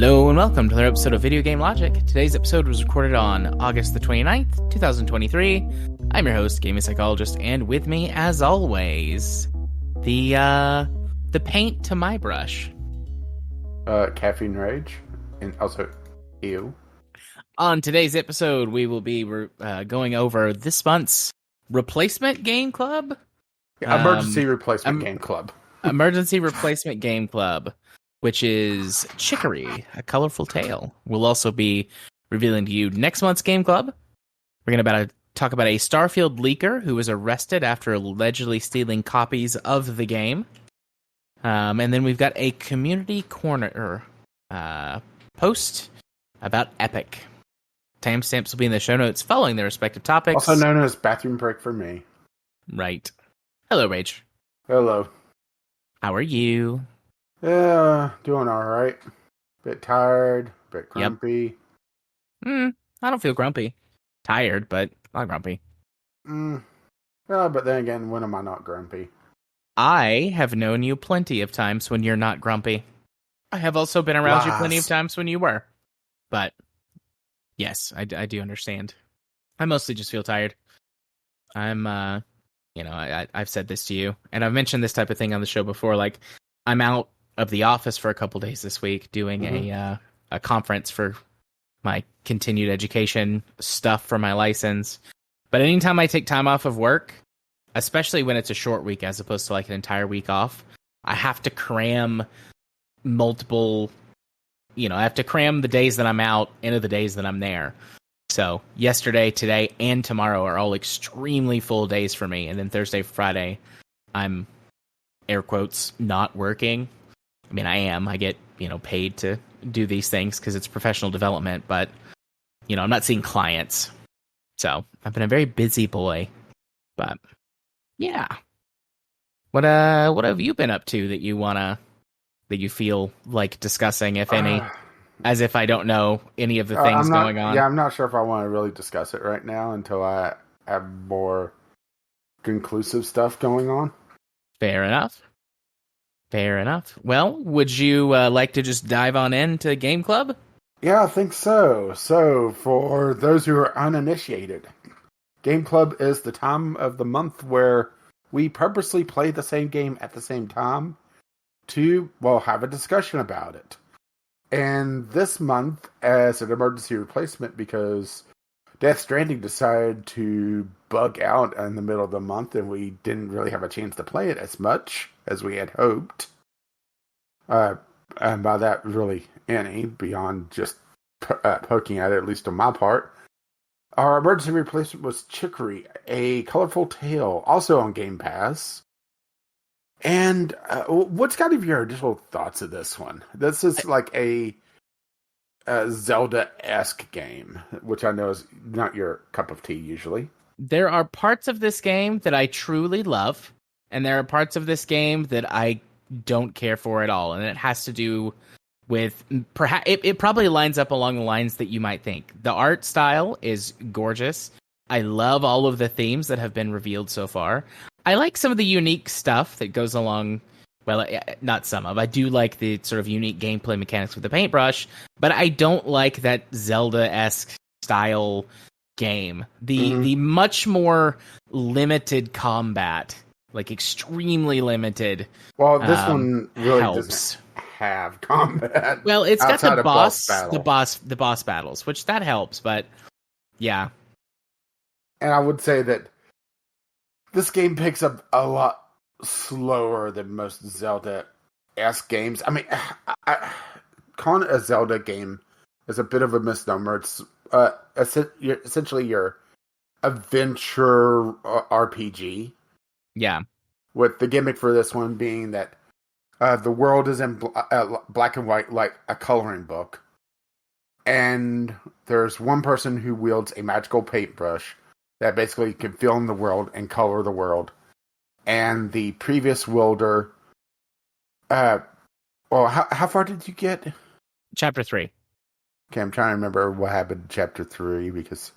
Hello and welcome to another episode of Video Game Logic. Today's episode was recorded on August the 29th, 2023. I'm your host, gaming psychologist, and with me, as always, the paint to my brush. Caffeine Rage, and also Ew. On today's episode, we will be going over this month's replacement game club. Emergency replacement game club. Emergency replacement game club, which is Chicory, A Colorful Tale. We'll also be revealing to you next month's game club. We're going to talk about a Starfield leaker who was arrested after allegedly stealing copies of the game. And then we've got a community corner post about Epic. Timestamps will be in the show notes following their respective topics. Also known as bathroom break for me. Right. Hello, Rage. Hello. How are you? Doing alright. Bit tired, bit grumpy. I don't feel grumpy. Tired, but not grumpy. But then again, when am I not grumpy? I have known you plenty of times when you're not grumpy. I have also been around you plenty of times when you were. But, yes, I do understand. I mostly just feel tired. I'm, I've said this to you, and I've mentioned this type of thing on the show before. Like, I'm out of the office for a couple days this week doing a conference for my continued education stuff for my license. But anytime I take time off of work, especially when it's a short week as opposed to like an entire week off, I have to cram multiple, I have to cram the days that I'm out into the days that I'm there. So yesterday, today, and tomorrow are all extremely full days for me. And then Thursday, Friday, I'm, air quotes, not working. I mean, I am. I get, paid to do these things because it's professional development, but, I'm not seeing clients. So I've been a very busy boy. But yeah. What have you been up to that you feel like discussing, if any? As if I don't know any of the things going on. Yeah, I'm not sure if I want to really discuss it right now until I have more conclusive stuff going on. Fair enough. Well, would you like to just dive on into Game Club? Yeah, I think so. So, for those who are uninitiated, Game Club is the time of the month where we purposely play the same game at the same time to, have a discussion about it. And this month, as an emergency replacement, because Death Stranding decided to bug out in the middle of the month and we didn't really have a chance to play it as much as we had hoped. And by that, really any, beyond just poking at it, at least on my part. Our emergency replacement was Chicory, A Colorful Tale, also on Game Pass. And what's kind of your initial thoughts of this one? This is like a Zelda-esque game, which I know is not your cup of tea usually. There are parts of this game that I truly love, and there are parts of this game that I don't care for at all. And it has to do with perhaps it probably lines up along the lines that you might think. The art style is gorgeous. I love all of the themes that have been revealed so far. I like some of the unique stuff that goes along. Well, not some of. I do like the sort of unique gameplay mechanics with the paintbrush, but I don't like that Zelda-esque style game. The much more limited combat, like extremely limited. Well, this one really helps. Doesn't have combat. Well, it's got the boss battles, which that helps, but yeah. And I would say that this game picks up a lot slower than most Zelda-esque games. I mean, calling it a Zelda game is a bit of a misnomer. It's essentially your adventure RPG. Yeah. With the gimmick for this one being that the world is in black and white like a coloring book. And there's one person who wields a magical paintbrush that basically can fill in the world and color the world. And the previous wielder... how far did you get? Chapter 3. Okay, I'm trying to remember what happened in Chapter 3, because...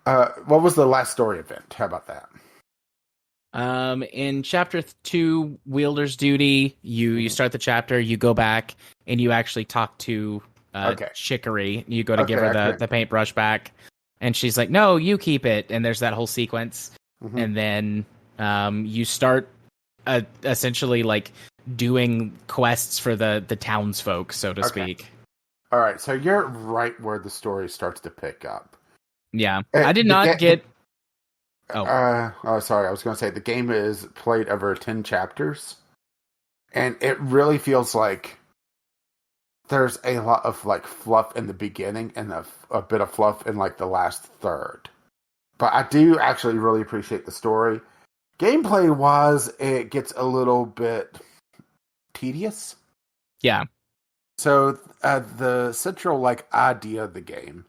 what was the last story event? How about that? In chapter 2, Wielder's Duty, you start the chapter, you go back, and you actually talk to Chicory. You go to give her the paintbrush back, and she's like, "No, you keep it." And there's that whole sequence, and then you start essentially like doing quests for the townsfolk, so to speak. All right, so you're right where the story starts to pick up. Yeah, I did not get. Sorry. I was going to say the game is played over 10 chapters, and it really feels like there's a lot of like fluff in the beginning and a bit of fluff in like the last third. But I do actually really appreciate the story. Gameplay wise, it gets a little bit tedious. Yeah. So the central like idea of the game,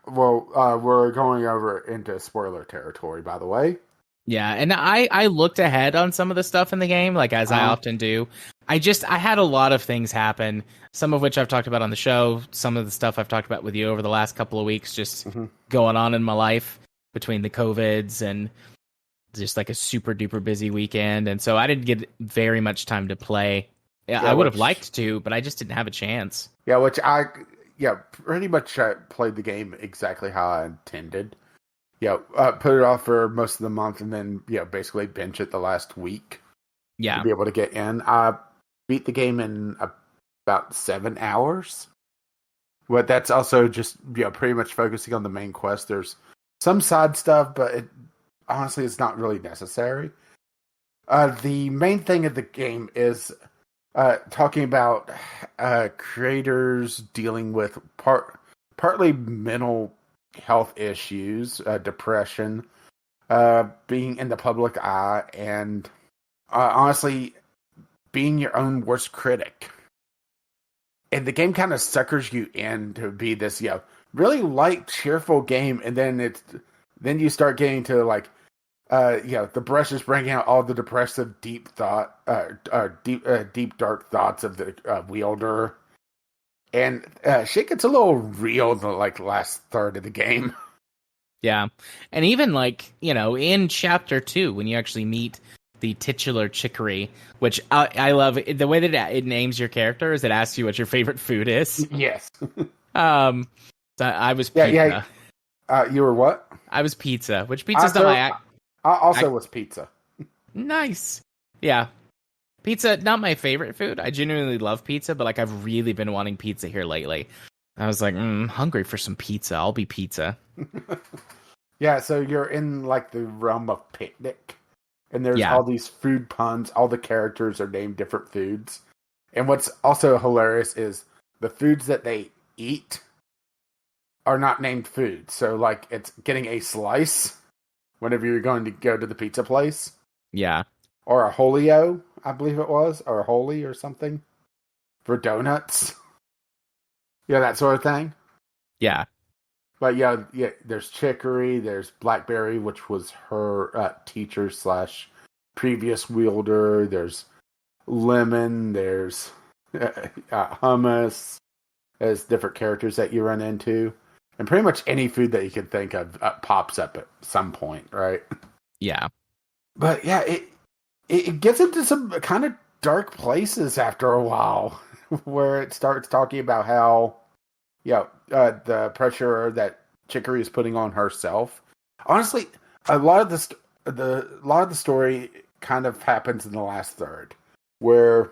we're going over into spoiler territory, by the way. Yeah, and I looked ahead on some of the stuff in the game, like as I often do. I had a lot of things happen, some of which I've talked about on the show, some of the stuff I've talked about with you over the last couple of weeks, just going on in my life between the COVIDs and just like a super duper busy weekend. And so I didn't get very much time to play. I would have liked to, but I just didn't have a chance. Yeah, pretty much played the game exactly how I intended. Put it off for most of the month and then, basically bench it the last week. Yeah. To be able to get in. I beat the game in about 7 hours. But that's also just, pretty much focusing on the main quest. There's some side stuff, but honestly, it's not really necessary. The main thing of the game is talking about creators dealing with partly mental health issues, depression, being in the public eye, and honestly, being your own worst critic. And the game kind of suckers you in to be this, really light, cheerful game, and then you start getting to like, the brush is bringing out all the depressive, deep dark thoughts of the wielder. And shit gets a little real in the last third of the game. Yeah. And even in chapter 2, when you actually meet the titular Chicory, which I love, the way that it names your character is it asks you what your favorite food is. Yes. So I was pizza. Yeah. You were what? I was pizza, which pizza's not my... I also was pizza. Nice. Yeah. Pizza, not my favorite food. I genuinely love pizza, but I've really been wanting pizza here lately. I was like, hungry for some pizza. I'll be pizza. Yeah, so you're in the realm of picnic, and there's all these food puns. All the characters are named different foods. And what's also hilarious is the foods that they eat are not named foods. So it's getting a slice whenever you're going to go to the pizza place. Yeah. Or a Holio, I believe it was, or a Holy or something for donuts. Yeah, that sort of thing. Yeah. But there's Chicory, there's Blackberry, which was her teacher / previous wielder. There's Lemon, there's Hummus. There's different characters that you run into. And pretty much any food that you can think of pops up at some point, right? Yeah. But yeah, it gets into some kind of dark places after a while, where it starts talking about how, the pressure that Chicory is putting on herself. Honestly, a lot of the story kind of happens in the last third, where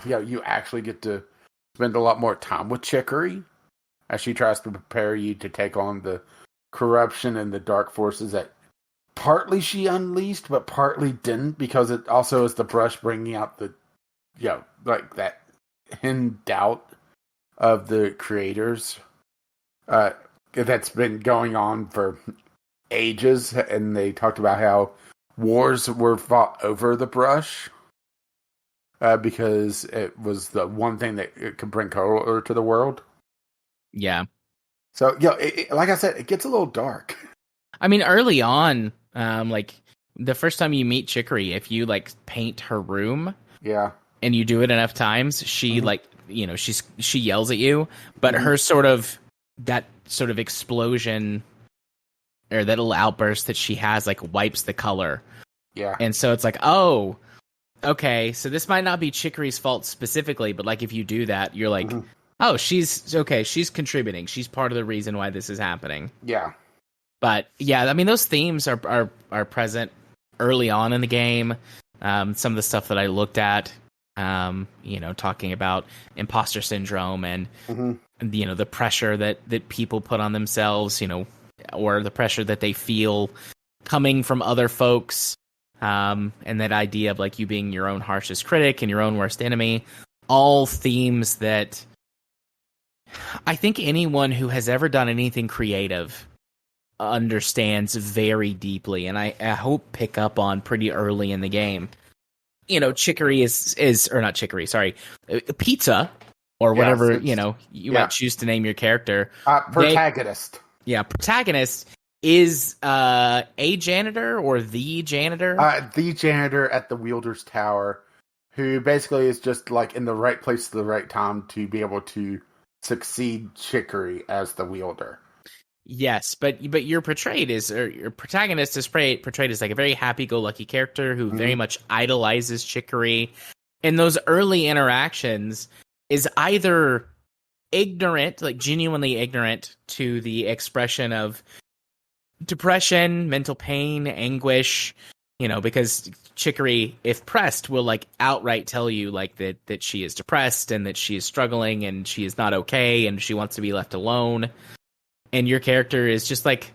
you actually get to spend a lot more time with Chicory as she tries to prepare you to take on the corruption and the dark forces that partly she unleashed, but partly didn't, because it also is the brush bringing out the, that hidden doubt of the creators that's been going on for ages. And they talked about how wars were fought over the brush because it was the one thing that it could bring color to the world. Yeah. So, like I said, it gets a little dark. I mean, early on, the first time you meet Chicory, if you paint her room, and you do it enough times, she she yells at you, but her that sort of explosion or that little outburst that she has like wipes the color. Yeah. And so it's like, oh, okay, so this might not be Chicory's fault specifically, but like if you do that, you're like, oh, she's contributing. She's part of the reason why this is happening. Yeah. But yeah, I mean, those themes are present early on in the game. Some of the stuff that I looked at, talking about imposter syndrome and the pressure that people put on themselves, or the pressure that they feel coming from other folks. And that idea of like you being your own harshest critic and your own worst enemy, all themes that I think anyone who has ever done anything creative understands very deeply, and I hope pick up on pretty early in the game. Chicory is or not Chicory, sorry, Pizza or whatever, you might choose to name your character. Protagonist. Protagonist is a janitor or the janitor? The janitor at the Wielder's Tower, who basically is just like in the right place at the right time to be able to succeed Chicory as the wielder. Yes, but your protagonist is portrayed as like a very happy-go-lucky character who very much idolizes Chicory. In those early interactions, is either ignorant, like genuinely ignorant to the expression of depression, mental pain, anguish, because Chicory, if pressed, will like outright tell you like that she is depressed and that she is struggling and she is not okay and she wants to be left alone. And your character is just like,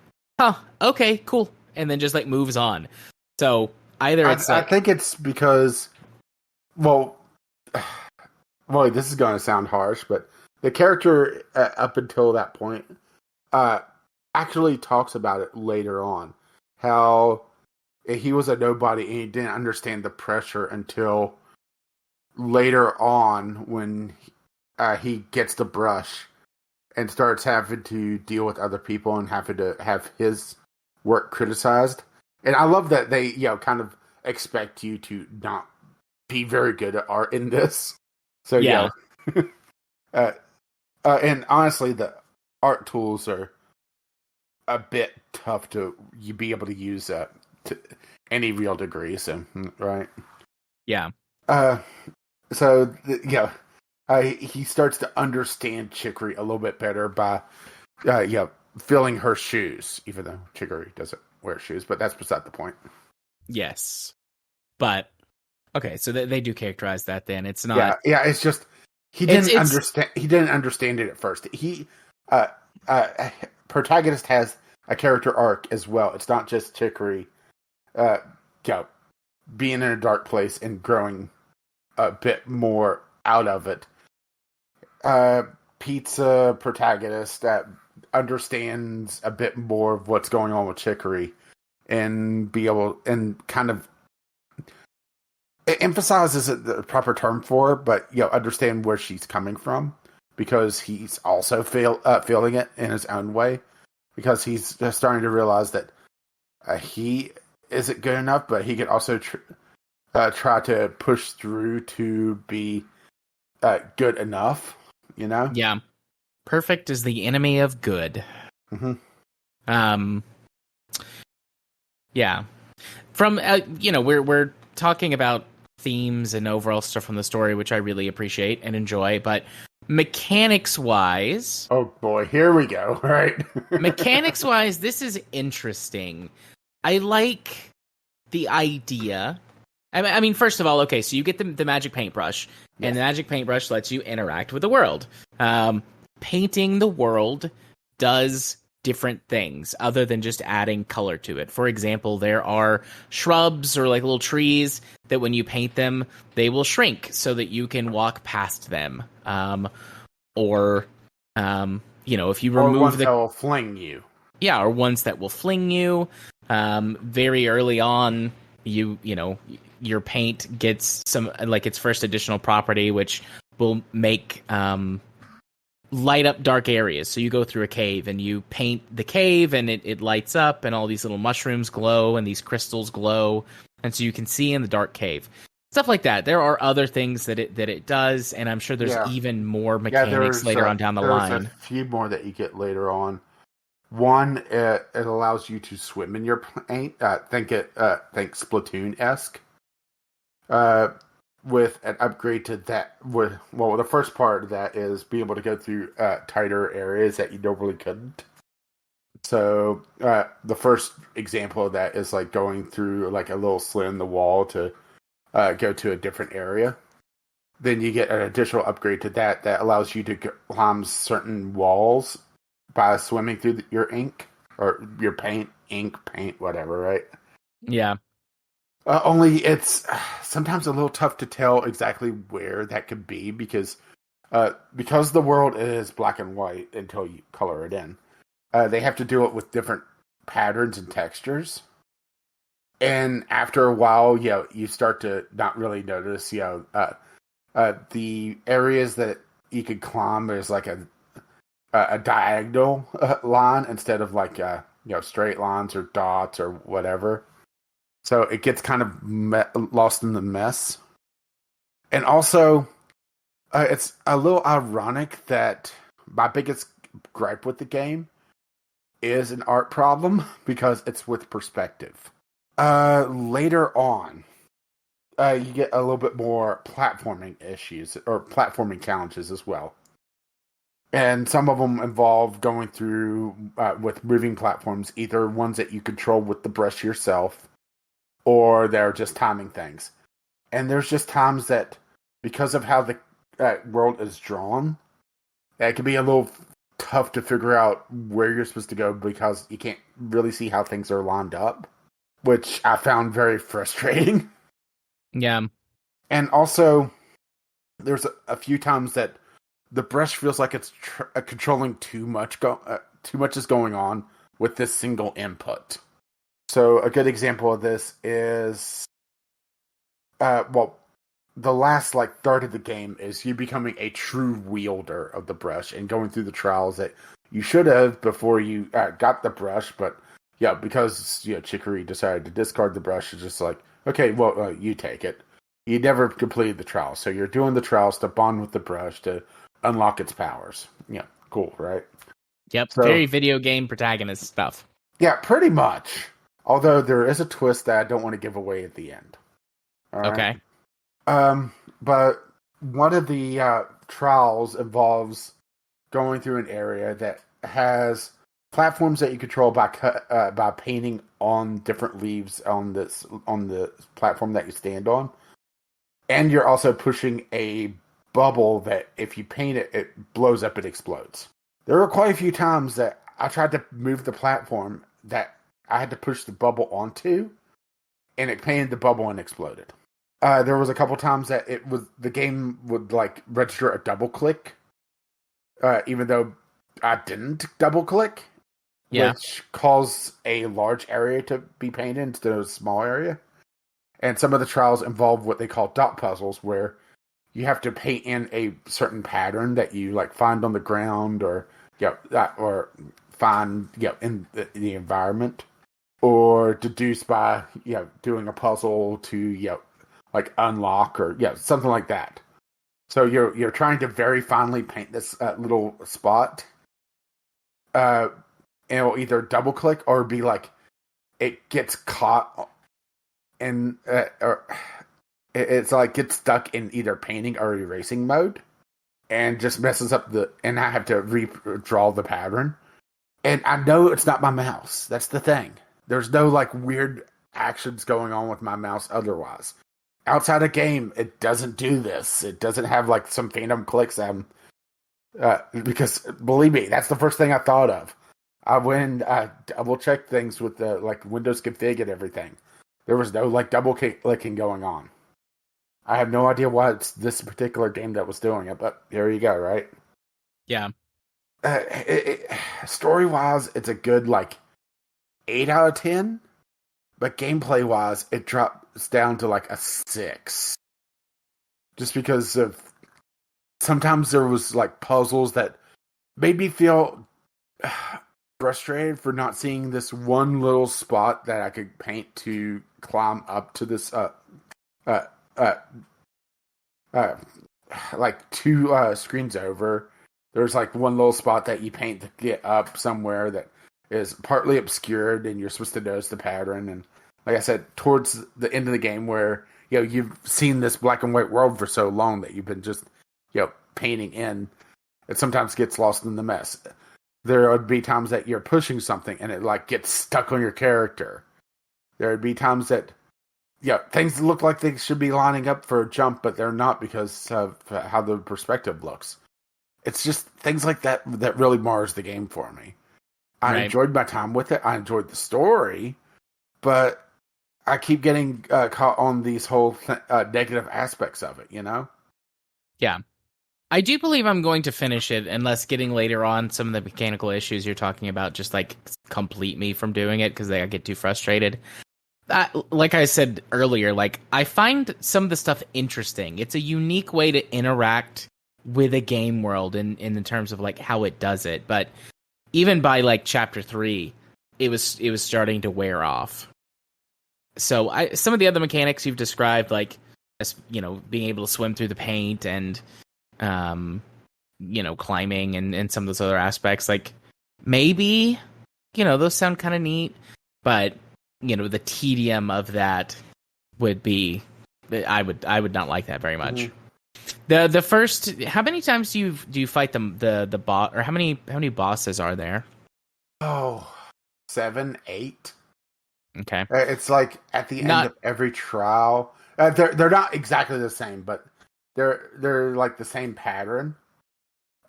okay, cool, and then just like moves on. So either it's I think it's because, well, this is going to sound harsh, but the character up until that point actually talks about it later on, how he was a nobody and he didn't understand the pressure until later on when he gets the brush and starts having to deal with other people and having to have his work criticized. And I love that they, kind of expect you to not be very good at art in this. So yeah. And honestly, the art tools are a bit tough to be able to use to any real degree. So right. Yeah. He starts to understand Chicory a little bit better by, filling her shoes, even though Chicory doesn't wear shoes, but that's beside the point. Yes. But, okay, so they do characterize that then. It's not... Yeah, it's just, he didn't understand it at first. Protagonist has a character arc as well. It's not just Chicory, being in a dark place and growing a bit more out of it. Pizza protagonist that understands a bit more of what's going on with Chicory and kind of it emphasizes the proper term for her, but understand where she's coming from because he's also feeling it in his own way because he's starting to realize that he isn't good enough, but he can also try to push through to be good enough. Yeah. Perfect is the enemy of good. Yeah. From we're talking about themes and overall stuff from the story, which I really appreciate and enjoy, but mechanics wise, oh boy, here we go. Right. Mechanics wise, this is interesting. I like the idea. I mean, first of all, okay, so you get the magic paintbrush, and the magic paintbrush lets you interact with the world. Painting the world does different things other than just adding color to it. For example, there are shrubs or like little trees that when you paint them, they will shrink so that you can walk past them. If you remove ones that will fling you. Yeah, or ones that will fling you. Very early on, your paint gets some like its first additional property, which will make light up dark areas. So you go through a cave and you paint the cave and it lights up and all these little mushrooms glow and these crystals glow. And so you can see in the dark cave. Stuff like that. There are other things that it does, and I'm sure there's even more mechanics later on down the line. There's a few more that you get later on. One, it allows you to swim in your paint. Think Splatoon-esque. With an upgrade to that, the first part of that is being able to go through tighter areas that you normally couldn't. So the first example of that is like going through like a little slit in the wall to go to a different area. Then you get an additional upgrade to that allows you to climb certain walls by swimming through your ink or your paint, whatever, right? Yeah. Only it's sometimes a little tough to tell exactly where that could be because the world is black and white until you color it in. They have to do it with different patterns and textures. And after a while, you start to not really notice, the areas that you could climb, there's like a diagonal line instead of like, straight lines or dots or whatever. So it gets kind of lost in the mess. And also, it's a little ironic that my biggest gripe with the game is an art problem because it's with perspective. Later on, you get a little bit more platforming issues or platforming challenges as well. And some of them involve going through with moving platforms, either ones that you control with the brush yourself, or they're just timing things. And there's just times that, because of how the world is drawn, it can be a little tough to figure out where you're supposed to go because you can't really see how things are lined up, which I found very frustrating. Yeah. And also, there's a few times that the brush feels like it's controlling too much. Too much is going on with this single input. So a good example of this is, the last third of the game is you becoming a true wielder of the brush and going through the trials that you should have before you got the brush, but because Chicory decided to discard the brush, it's just like, okay, well, you take it. You never completed the trials, so you're doing the trials to bond with the brush to unlock its powers. Yeah, cool, right? Yep, so, very video game protagonist stuff. Yeah, pretty much. Although there is a twist that I don't want to give away at the end. All right? Okay. But one of the trials involves going through an area that has platforms that you control by painting on different leaves on the platform that you stand on, and you're also pushing a bubble that if you paint it, it blows up and explodes. There were quite a few times that I tried to move the platform that I had to push the bubble onto, and it painted the bubble and exploded. There was a couple times that the game would register a double click, even though I didn't double click, which caused a large area to be painted instead of a small area. And some of the trials involve what they call dot puzzles, where you have to paint in a certain pattern that you find on the ground or find in the environment, or deduce by doing a puzzle to unlock or something like that. So you're trying to very finely paint this little spot. And it'll either double click or be it gets caught in or it's gets stuck in either painting or erasing mode and just messes up and I have to redraw the pattern. And I know it's not my mouse. That's the thing. There's no weird actions going on with my mouse otherwise. Outside of game, it doesn't do this. It doesn't have some phantom clicks. Because believe me, that's the first thing I thought of. I will check things with the Windows config and everything. There was no double clicking going on. I have no idea why it's this particular game that was doing it, but there you go, right? Yeah. Story wise, it's a good 8 out of 10, but gameplay wise, it drops down to a 6. Just because of sometimes there was puzzles that made me feel frustrated for not seeing this one little spot that I could paint to climb up to this 2 screens over. There's one little spot that you paint to get up somewhere that is partly obscured, and you're supposed to notice the pattern. And like I said, towards the end of the game, where you've seen this black and white world for so long that you've been just painting in, it sometimes gets lost in the mess. There would be times that you're pushing something and it like gets stuck on your character. There would be times that things look like they should be lining up for a jump, but they're not because of how the perspective looks. It's just things like that that really mars the game for me. I enjoyed my time with it. I enjoyed the story, but I keep getting caught on these whole negative aspects of it, Yeah. I do believe I'm going to finish it, unless getting later on some of the mechanical issues you're talking about just like complete me from doing it because I get too frustrated. Like I said earlier, like I find some of the stuff interesting. It's a unique way to interact with a game world in terms of like how it does it. But even by like chapter 3, it was starting to wear off. So some of the other mechanics you've described, like being able to swim through the paint and climbing and some of those other aspects, like maybe those sound kind of neat, but the tedium of that would be, I would not like that very much. Mm-hmm. The first, how many times do you fight the boss, or how many bosses are there? 7, 8. Okay. It's like at the end of every trial. They're not exactly the same, but they're like the same pattern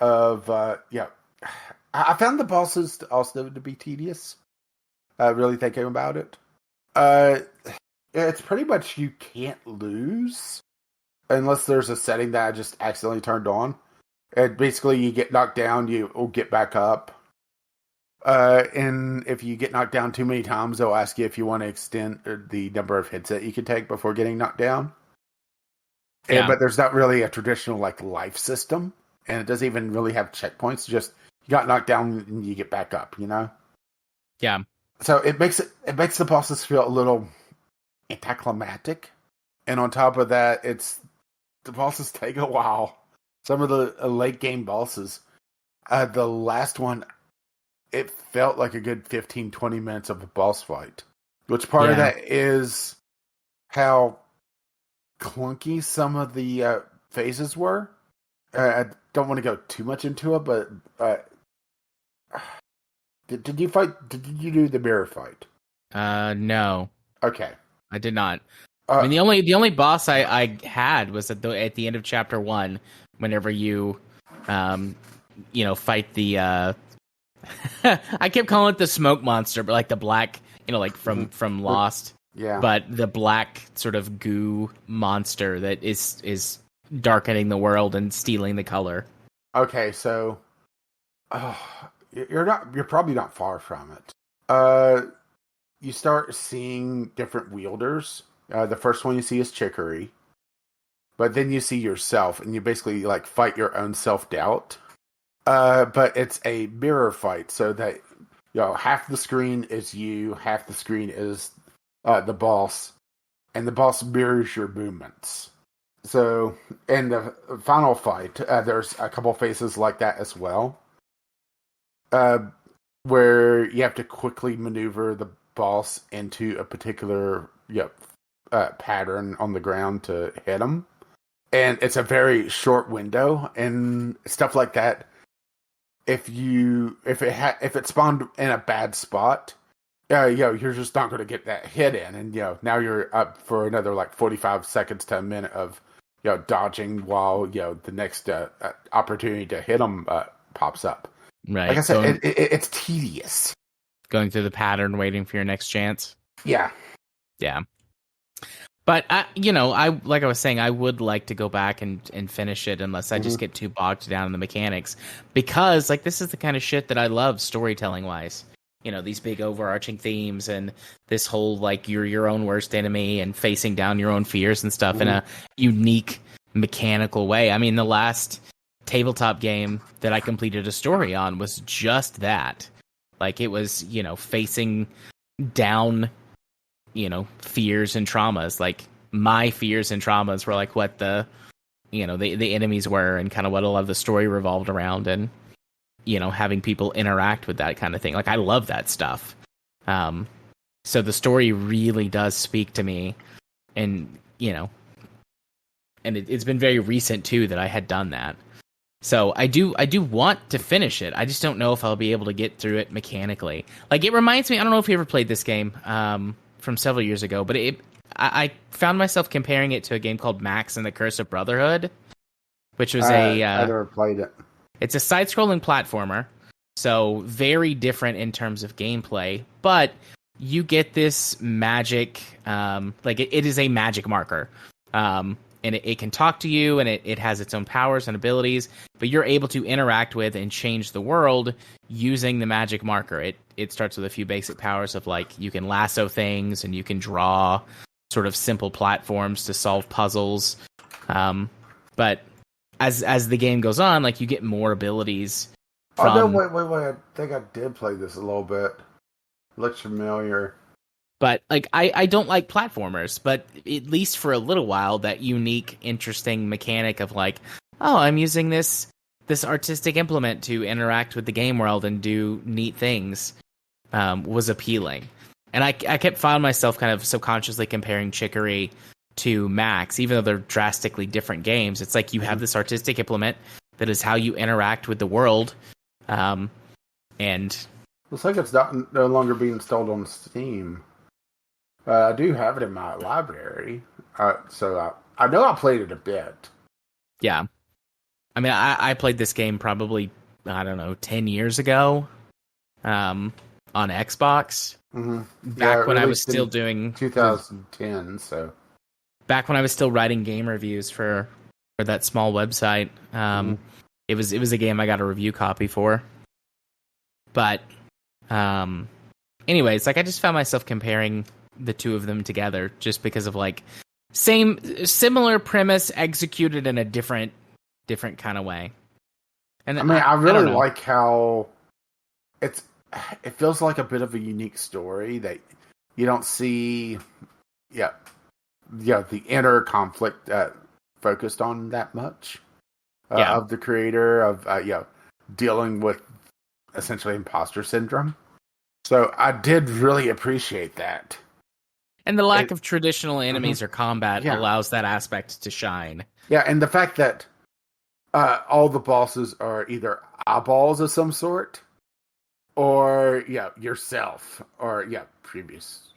of I found the bosses also to be tedious. Really thinking about it. It's pretty much you can't lose unless there's a setting that I just accidentally turned on. And basically you get knocked down, you will get back up. And if you get knocked down too many times, they'll ask you if you want to extend the number of hits that you can take before getting knocked down. Yeah. But there's not really a traditional like life system, and it doesn't even really have checkpoints. Just you got knocked down and you get back up, Yeah. So it makes the bosses feel a little anticlimactic, and on top of that, the bosses take a while. Some of the late game bosses, the last one, it felt like a good 15-20 minutes of a boss fight. Which part of that is how clunky some of the phases were. I don't want to go too much into it, but did you do the mirror fight? No. Okay. I did not. I mean, the only boss I had was at the end of chapter 1, whenever you fight the I kept calling it the smoke monster, but like the black, like from Lost. Yeah. But the black sort of goo monster that is darkening the world and stealing the color. Okay, so you're probably not far from it. You start seeing different wielders. The first one you see is Chicory. But then you see yourself, and you basically like fight your own self-doubt. But it's a mirror fight, so that half the screen is you, half the screen is the boss, and the boss mirrors your movements. So in the final fight, there's a couple phases like that as well, where you have to quickly maneuver the boss into a particular pattern on the ground to hit him, and it's a very short window and stuff like that. If it spawned in a bad spot, you're just not going to get that hit in, and now you're up for another like 45 seconds to a minute of dodging while the next opportunity to hit them pops up. Right. Like I said, it's tedious. Going through the pattern, waiting for your next chance. Yeah. Yeah. But like I was saying, I would like to go back and finish it, unless I just get too bogged down in the mechanics, because like this is the kind of shit that I love storytelling wise. These big overarching themes and this whole like you're your own worst enemy and facing down your own fears and stuff in a unique mechanical way. I mean, the last tabletop game that I completed a story on was just that. Like it was, facing down fears and traumas. Like my fears and traumas were like what the enemies were, and kind of what a lot of the story revolved around. And having people interact with that kind of thing. Like, I love that stuff. So the story really does speak to me, and and it's been very recent too that I had done that. So I do want to finish it. I just don't know if I'll be able to get through it mechanically. Like, it reminds me, I don't know if you ever played this game from several years ago, but I found myself comparing it to a game called Max and the Curse of Brotherhood, which was I never played it. It's a side-scrolling platformer, so very different in terms of gameplay, but you get this magic, it is a magic marker. And it can talk to you, and it has its own powers and abilities, but you're able to interact with and change the world using the magic marker. It starts with a few basic powers of, like, you can lasso things, and you can draw sort of simple platforms to solve puzzles. But as the game goes on, like, you get more abilities. Oh, no, wait. I think I did play this a little bit. Looks familiar. But, like, I don't like platformers, but at least for a little while, that unique, interesting mechanic of, like, oh, I'm using this artistic implement to interact with the game world and do neat things, was appealing. And I kept finding myself kind of subconsciously comparing Chicory to Max, even though they're drastically different games. It's like you have this artistic implement that is how you interact with the world, and looks like it's no longer being installed on Steam. I do have it in my library, so I know I played it a bit. Yeah. I mean, I played this game probably, I don't know, 10 years ago on Xbox. Mm-hmm. Back when I was still doing... 2010, so... Back when I was still writing game reviews for that small website. It was a game I got a review copy for. But, anyways, like, I just found myself comparing the two of them together just because of, like, similar premise executed in a different kind of way. And I mean, I really like how it feels like a bit of a unique story that you don't see the inner conflict focused on that much of the creator of dealing with essentially imposter syndrome. So I did really appreciate that. And the lack of traditional enemies or combat allows that aspect to shine. Yeah, and the fact that all the bosses are either eyeballs of some sort, or yourself, or previous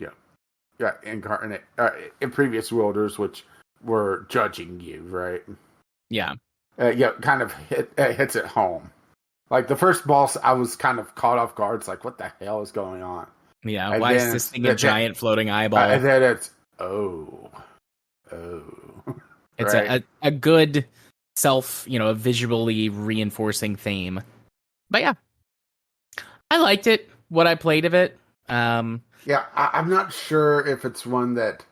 incarnate in previous wielders, which were judging you, right? Yeah, kind of hits it home. Like the first boss, I was kind of caught off guard. It's like, what the hell is going on? Yeah, and why is this thing a giant floating eyeball? And then it's It's right? a good self, a visually reinforcing theme. But yeah, I liked it. What I played of it. I'm not sure if it's one that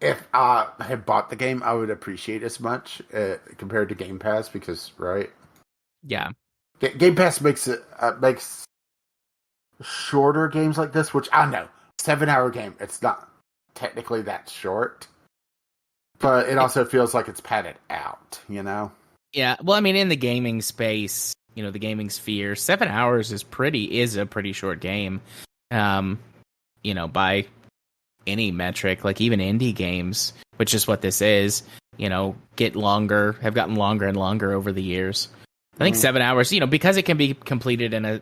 if I had bought the game, I would appreciate as much compared to Game Pass because, right? Yeah, Game Pass makes shorter games like this, which I know 7-hour game. It's not technically that short, but it also feels like it's padded out. Yeah. Well, I mean, in the gaming space, the gaming sphere, 7 hours is a pretty short game. By any metric, like even indie games, which is what this is, have gotten longer and longer over the years. I think 7 hours, because it can be completed in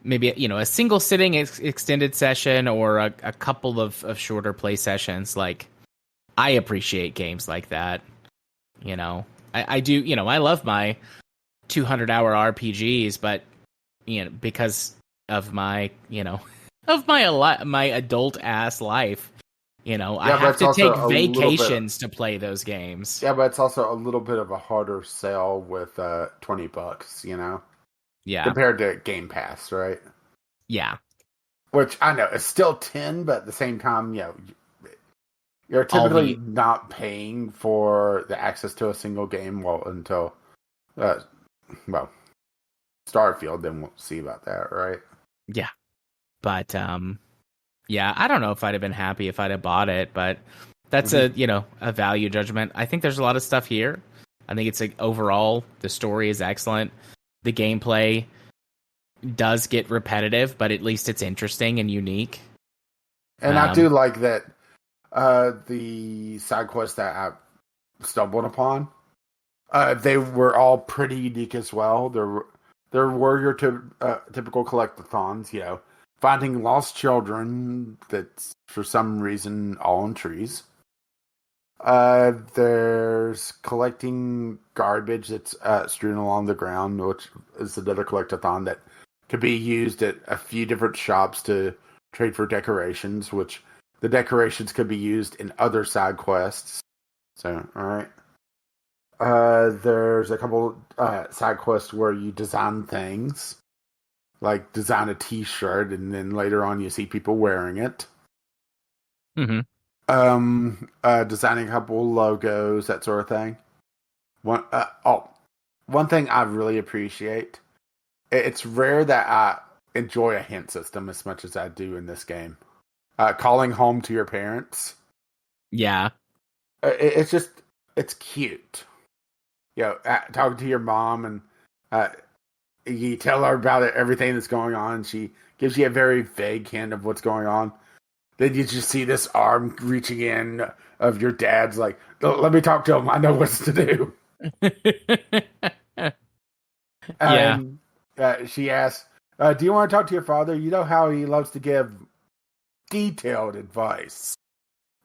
maybe a single sitting extended session or a couple of shorter play sessions. Like, I appreciate games like that. I do. I love my 200-hour RPGs, but because of my my adult ass life, I have to take vacations to play those games. Yeah, but it's also a little bit of a harder sell with $20, Yeah. Compared to Game Pass, right? Yeah. Which I know it's still 10, but at the same time, you're typically not paying for the access to a single game until Starfield. Then we'll see about that, right? Yeah. But I don't know if I'd have been happy if I'd have bought it, but that's a value judgment. I think there's a lot of stuff here. I think it's overall the story is excellent. the gameplay does get repetitive, but at least it's interesting and unique. And I do like that the side quests that I stumbled upon, they were all pretty unique as well. There were your typical collectathons, finding lost children that's for some reason all in trees. There's collecting garbage that's strewn along the ground, which is another collectathon that could be used at a few different shops to trade for decorations, which the decorations could be used in other side quests. So, alright. There's a couple side quests where you design things, like design a t-shirt, and then later on you see people wearing it. Mm-hmm. Designing a couple logos, that sort of thing. One thing I really appreciate, it's rare that I enjoy a hint system as much as I do in this game. Calling home to your parents. Yeah. It's cute. Talking to your mom and you tell her about everything that's going on. She gives you a very vague hint of what's going on. Then you just see this arm reaching in of your dad's like, let me talk to him. I know what to do. Yeah. She asks, do you want to talk to your father? You know how he loves to give detailed advice.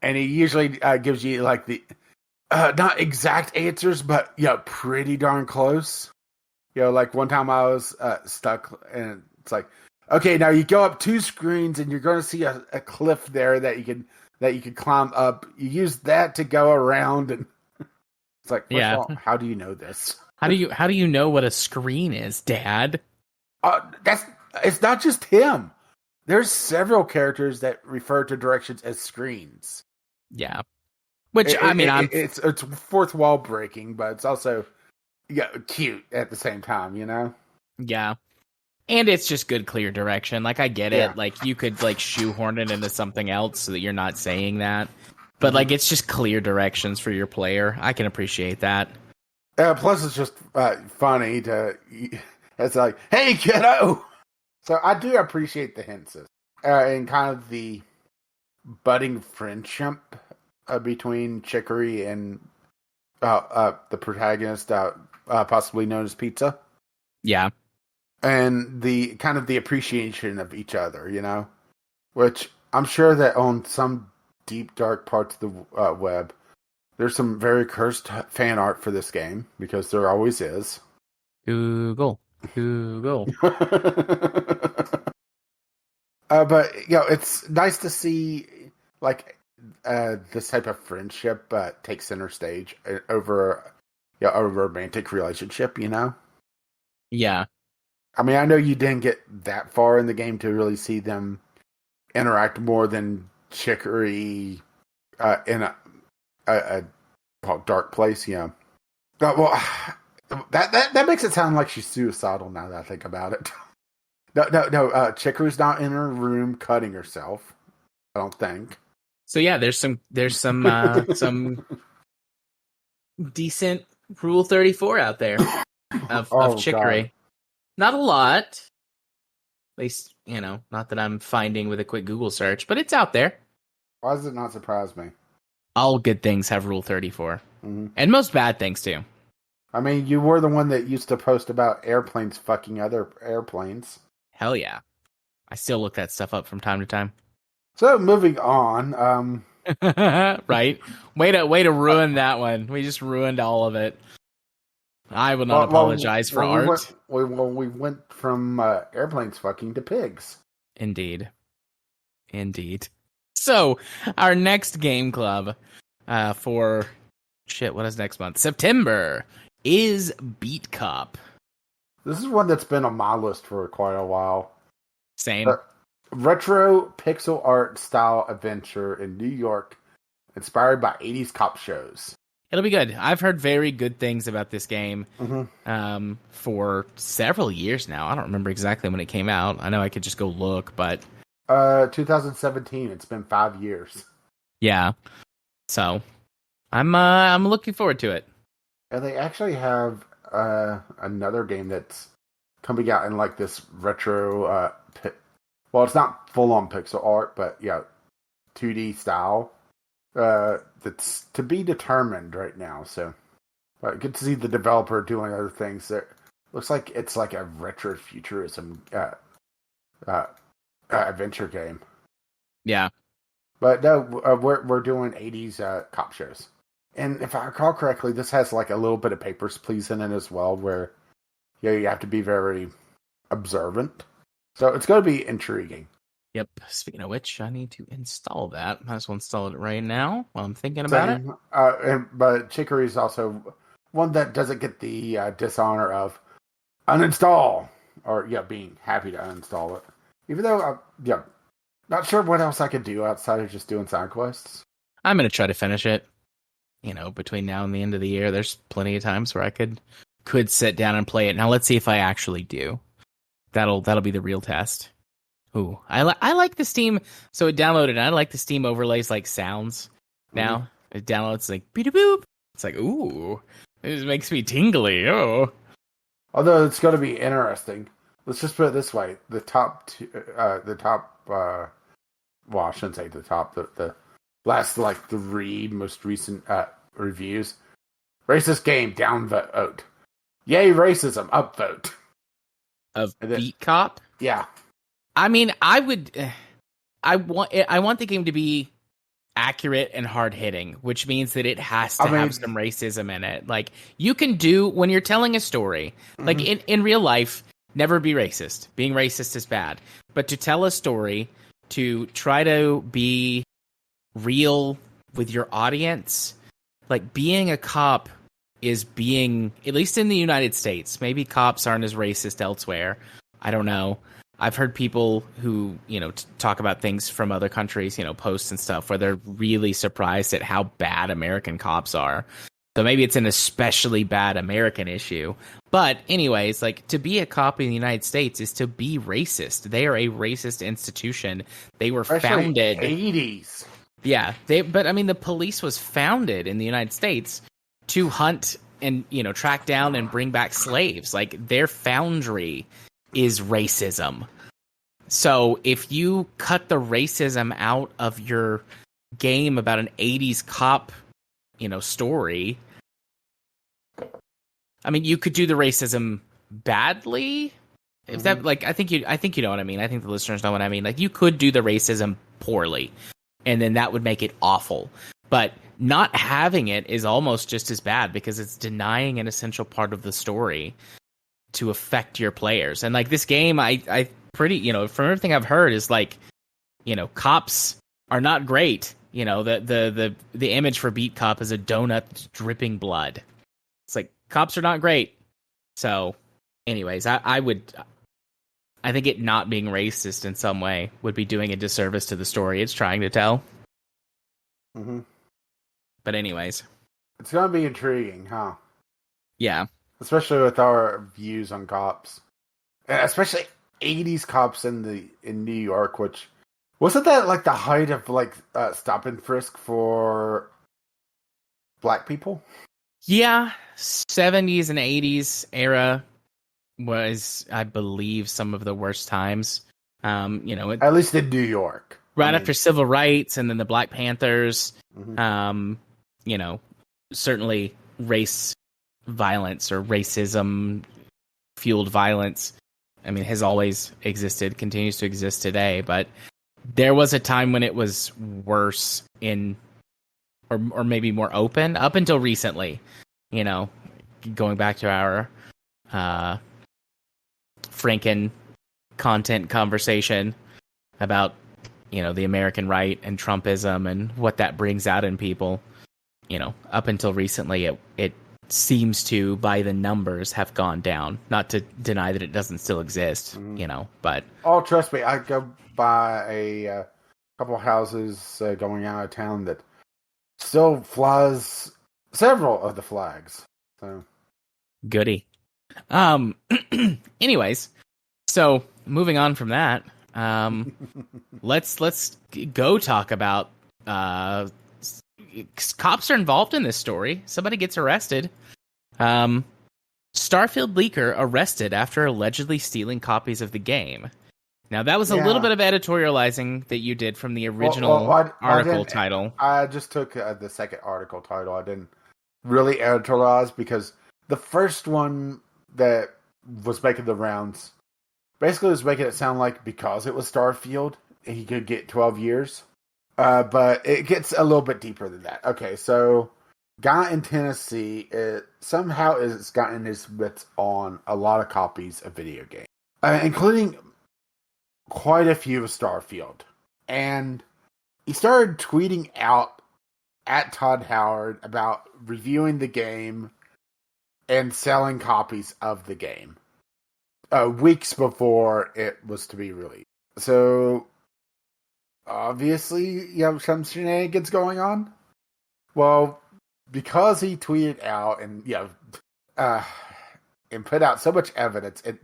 And he usually gives you like the not exact answers, but pretty darn close. Like one time I was stuck, and it's like, okay, now you go up 2 screens, and you're going to see a cliff there that you can climb up. You use that to go around, and it's like, first of all, how do you know this? How do you know what a screen is, Dad? It's not just him. There's several characters that refer to directions as screens. Yeah. Which, it's fourth wall breaking, but it's also cute at the same time, Yeah. And it's just good, clear direction. Like, I get it. Like, you could, like, shoehorn it into something else so that you're not saying that. But, like, it's just clear directions for your player. I can appreciate that. Plus, it's just funny to... It's like, hey, kiddo! So, I do appreciate the hints. And kind of the budding friendship between Chicory and the protagonist, possibly known as Pizza. Yeah. And the kind of the appreciation of each other, which I'm sure that on some deep, dark parts of the web, there's some very cursed fan art for this game, because there always is. Google. But, it's nice to see, like, this type of friendship take center stage over a romantic relationship, Yeah. I mean, I know you didn't get that far in the game to really see them interact more than Chicory in a dark place, Well, that makes it sound like she's suicidal now that I think about it. No. Chicory's not in her room cutting herself, I don't think. So yeah, there's some some decent Rule 34 out there of Chicory. God. Not a lot. At least, not that I'm finding with a quick Google search, but it's out there. Why does it not surprise me? All good things have Rule 34. Mm-hmm. And most bad things, too. I mean, you were the one that used to post about airplanes fucking other airplanes. Hell yeah. I still look that stuff up from time to time. So, moving on. Right? Way to ruin that one. We just ruined all of it. I will not apologize for art. We went from airplanes fucking to pigs. Indeed. So, our next game club for... what is next month? September is Beat Cop. This is one that's been on my list for quite a while. Same. Retro pixel art style adventure in New York, inspired by 80s cop shows. It'll be good. I've heard very good things about this game for several years now. I don't remember exactly when it came out. I know I could just go look, but 2017. It's been 5 years. Yeah. So I'm looking forward to it. And they actually have another game that's coming out in like this retro. Well, it's not full on pixel art, but 2D style. That's to be determined right now. So, good to see the developer doing other things. That looks like it's like a retro futurism adventure game. Yeah. But no, we're doing 80s cop shows. And if I recall correctly, this has like a little bit of Papers, Please in it as well, where you have to be very observant. So it's going to be intriguing. Yep. Speaking of which, I need to install that. Might as well install it right now while I'm thinking about it. But Chicory is also one that doesn't get the dishonor of uninstall or being happy to uninstall it. Even though, not sure what else I could do outside of just doing side quests. I'm going to try to finish it. Between now and the end of the year, there's plenty of times where I could sit down and play it. Now let's see if I actually do. That'll be the real test. Ooh, I like the Steam. So it downloaded. I like the Steam overlays like sounds. Now it downloads like beep boop. It's like ooh, it makes me tingly. Oh, although it's going to be interesting. Let's just put it this way: the top, well, I shouldn't say the top. The last like 3 most recent reviews. Racist game, downvote. Yay, racism, upvote. Of Beat Cop? Yeah. I mean, I want the game to be accurate and hard hitting, which means that it has to have some racism in it. Like you can do when you're telling a story, like in real life, never be racist. Being racist is bad. But to tell a story, to try to be real with your audience, like being a cop is being, at least in the United States, maybe cops aren't as racist elsewhere. I don't know. I've heard people who, talk about things from other countries, posts and stuff where they're really surprised at how bad American cops are. So maybe it's an especially bad American issue. But anyways, like to be a cop in the United States is to be racist. They are a racist institution. They were founded 80s. Yeah, but I mean the police was founded in the United States to hunt and, track down and bring back slaves. Like their foundry is racism. So if you cut the racism out of your game about an 80s cop, story, I mean, you could do the racism badly. If that, like, I think you know what I mean. I think the listeners know what I mean. Like, you could do the racism poorly, and then that would make it awful. But not having it is almost just as bad because it's denying an essential part of the story to affect your players. And like this game, I pretty, from everything I've heard is like, cops are not great. The image for Beat Cop is a donut dripping blood. It's like cops are not great. So anyways, I think it not being racist in some way would be doing a disservice to the story it's trying to tell. Mm-hmm. But anyways. It's going to be intriguing, huh? Yeah. Especially with our views on cops. And especially 80s cops in New York, which... Wasn't that like the height of like stop and frisk for black people? Yeah. 70s and 80s era was, I believe, some of the worst times. At least in New York. Right after civil rights and then the Black Panthers. Mm-hmm. Certainly race violence or racism fueled violence, I mean, has always existed, continues to exist today. But there was a time when it was worse or maybe more open up until recently, going back to our Franken content conversation about, the American right and Trumpism and what that brings out in people. Up until recently, it seems to, by the numbers, have gone down. Not to deny that it doesn't still exist, but... Oh, trust me, I go by a couple houses going out of town that still flies several of the flags. So goody. Anyways, so moving on from that, let's go talk about cops are involved in this story. Somebody gets arrested. Starfield leaker arrested after allegedly stealing copies of the game. Now, that was a little Yeah. bit of editorializing that you did from the original article title. I just took the second article title. I didn't really editorialize because the first one that was making the rounds basically was making it sound like because it was Starfield, he could get 12 years. But it gets a little bit deeper than that. Okay, so guy in Tennessee somehow has gotten his bits on a lot of copies of video games, including quite a few of Starfield. And he started tweeting out at Todd Howard about reviewing the game and selling copies of the game weeks before it was to be released. So, obviously, you have some shenanigans going on. Well, because he tweeted out and and put out so much evidence, it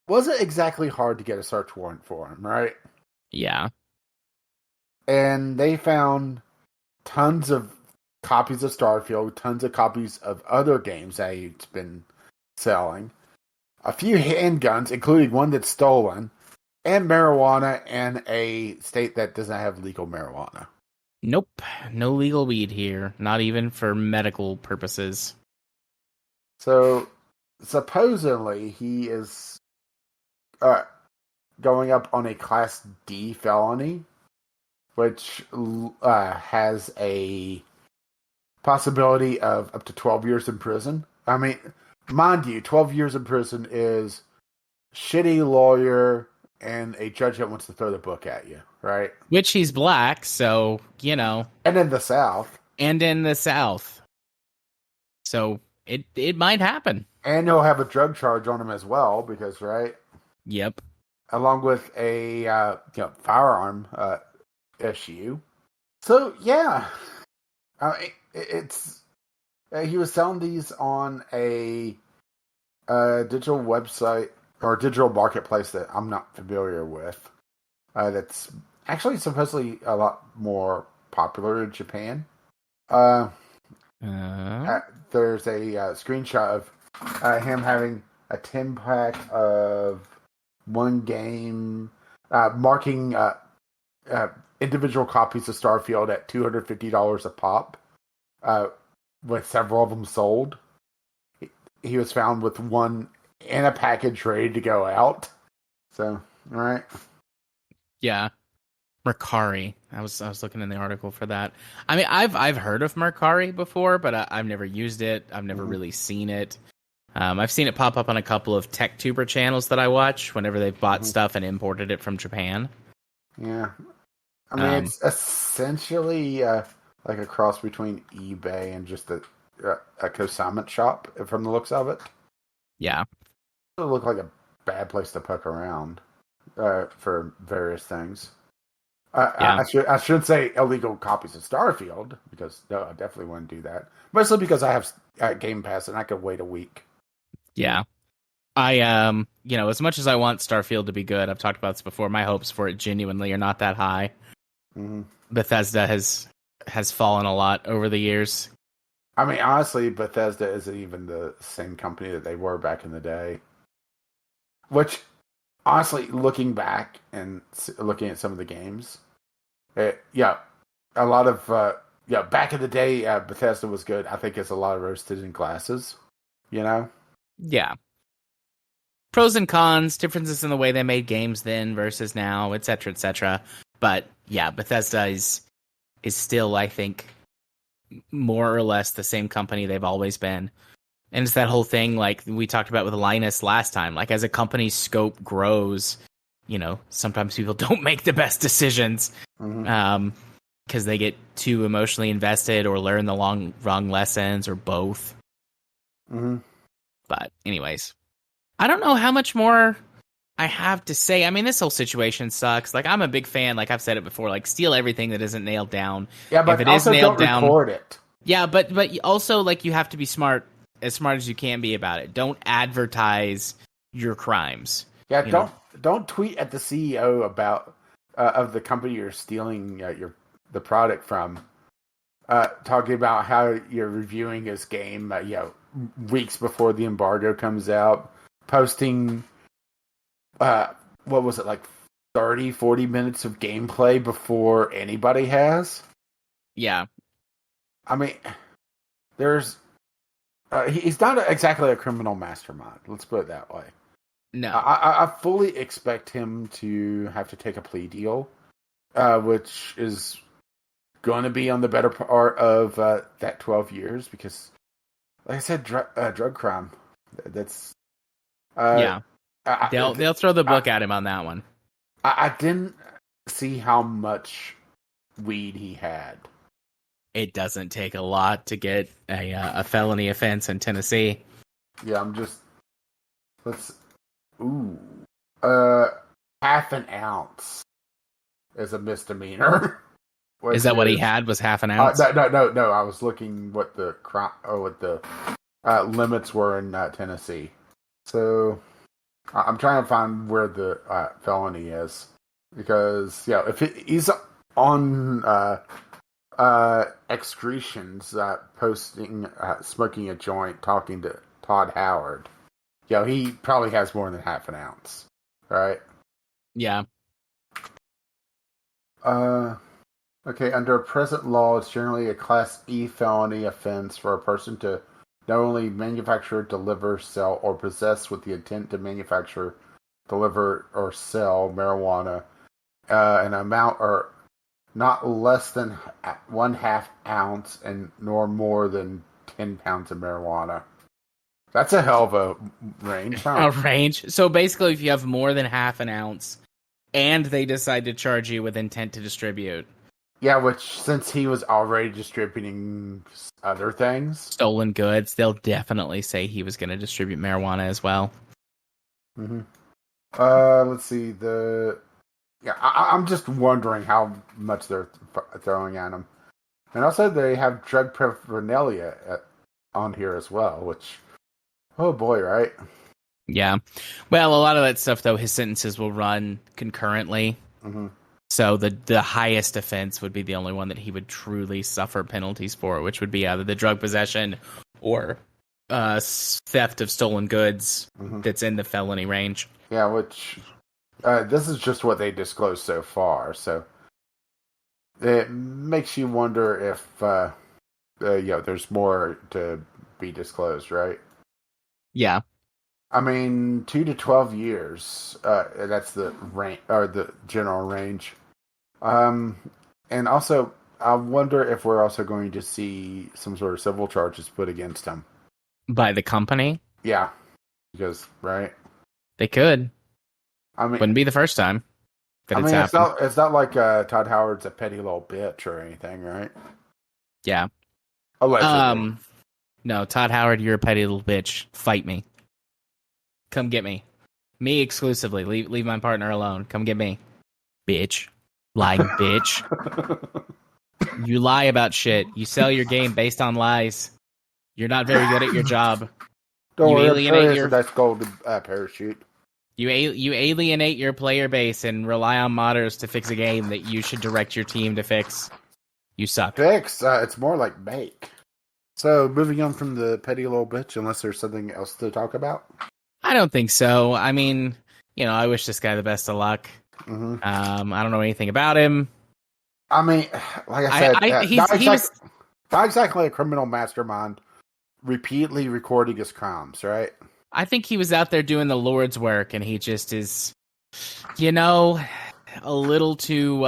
wasn't exactly hard to get a search warrant for him, right? Yeah. And they found tons of copies of Starfield, tons of copies of other games that he's been selling, a few handguns, including one that's stolen, and marijuana in a state that doesn't have legal marijuana. Nope. No legal weed here. Not even for medical purposes. So, supposedly, he is going up on a Class D felony, which has a possibility of up to 12 years in prison. I mean, mind you, 12 years in prison is shitty lawyer and a judge that wants to throw the book at you, right? Which he's black, so, you know. And in the South. So, it might happen. And he'll have a drug charge on him as well, because, right? Yep. Along with a firearm issue. So, yeah. It's he was selling these on a digital website or digital marketplace that I'm not familiar with. That's actually supposedly a lot more popular in Japan. There's a screenshot of him having a 10-pack of one game, marking individual copies of Starfield at $250 a pop, with several of them sold. He was found with one in a package ready to go out. So, all right. Yeah. Mercari. I was looking in the article for that. I mean, I've heard of Mercari before, but I've never used it. I've never really seen it. I've seen it pop up on a couple of tech tuber channels that I watch whenever they've bought stuff and imported it from Japan. Yeah. I mean, it's essentially like a cross between eBay and just a consignment shop, from the looks of it. Yeah. It looked like a bad place to poke around for various things. I should say illegal copies of Starfield, because no, I definitely wouldn't do that. Mostly because I have Game Pass and I could wait a week. Yeah. I as much as I want Starfield to be good, I've talked about this before, my hopes for it genuinely are not that high. Mm-hmm. Bethesda has fallen a lot over the years. I mean, honestly, Bethesda isn't even the same company that they were back in the day. Which, honestly, looking back and looking at some of the games, a lot of back in the day, Bethesda was good. I think it's a lot of roasted in glasses, you know? Yeah. Pros and cons, differences in the way they made games then versus now, etc., etc. But yeah, Bethesda is still, I think, more or less the same company they've always been. And it's that whole thing, like we talked about with Linus last time, like as a company's scope grows, sometimes people don't make the best decisions because they get too emotionally invested or learn the wrong lessons or both. Mm-hmm. But anyways, I don't know how much more I have to say. I mean, this whole situation sucks. Like, I'm a big fan, like I've said it before, like steal everything that isn't nailed down. Yeah, but if it also is nailed don't record it. Yeah, but also, like, you have to be smart as you can be about it. Don't advertise your crimes. Yeah, don't tweet at the CEO about of the company you're stealing the product from, talking about how you're reviewing his game, weeks before the embargo comes out, posting, what was it, like 30, 40 minutes of gameplay before anybody has? Yeah. I mean, he's not exactly a criminal mastermind. Let's put it that way. No. I fully expect him to have to take a plea deal, which is going to be on the better part of that 12 years because, like I said, drug crime. That's yeah. They'll throw the book at him on that one. I didn't see how much weed he had. It doesn't take a lot to get a felony offense in Tennessee. Yeah, half an ounce is a misdemeanor. Is that what he had? Was half an ounce? No. I was looking what the limits were in Tennessee. So I'm trying to find where the felony is because if he's on excretions, posting, smoking a joint, talking to Todd Howard, he probably has more than half an ounce, right? Yeah. Okay, under present law, it's generally a Class E felony offense for a person to not only manufacture, deliver, sell, or possess with the intent to manufacture, deliver, or sell marijuana, an amount or not less than 1/2 ounce and nor more than 10 pounds of marijuana. That's a hell of a range, huh? A range. So basically, if you have more than half an ounce and they decide to charge you with intent to distribute. Yeah, which since he was already distributing other things, stolen goods, they'll definitely say he was going to distribute marijuana as well. Mm-hmm. Let's see. I'm just wondering how much they're throwing at him, and also they have drug paraphernalia on here as well. Which, oh boy, right? Yeah. Well, a lot of that stuff though, his sentences will run concurrently. Mm-hmm. So the highest offense would be the only one that he would truly suffer penalties for, which would be either the drug possession or theft of stolen goods that's in the felony range. Yeah, which this is just what they disclosed so far, so it makes you wonder if there's more to be disclosed, right? Yeah. I mean, 2 to 12 years. That's the range, or the general range. And also, I wonder if we're also going to see some sort of civil charges put against him by the company. Yeah, because right, they could. I mean, wouldn't be the first time. It's not like Todd Howard's a petty little bitch or anything, right? Yeah. Allegedly. No, Todd Howard, you're a petty little bitch. Fight me. Come get me. Me exclusively. Leave my partner alone. Come get me. Bitch. Lying bitch. You lie about shit. You sell your game based on lies. You're not very good at your job. Don't worry, that's golden parachute. You alienate your player base and rely on modders to fix a game that you should direct your team to fix. You suck. Fix? It's more like make. So, moving on from the petty little bitch, unless there's something else to talk about? I don't think so. I mean, I wish this guy the best of luck. Mm-hmm. I don't know anything about him. I mean, like I said, not exactly a criminal mastermind, repeatedly recording his crimes, right? I think he was out there doing the Lord's work, and he just is, a little too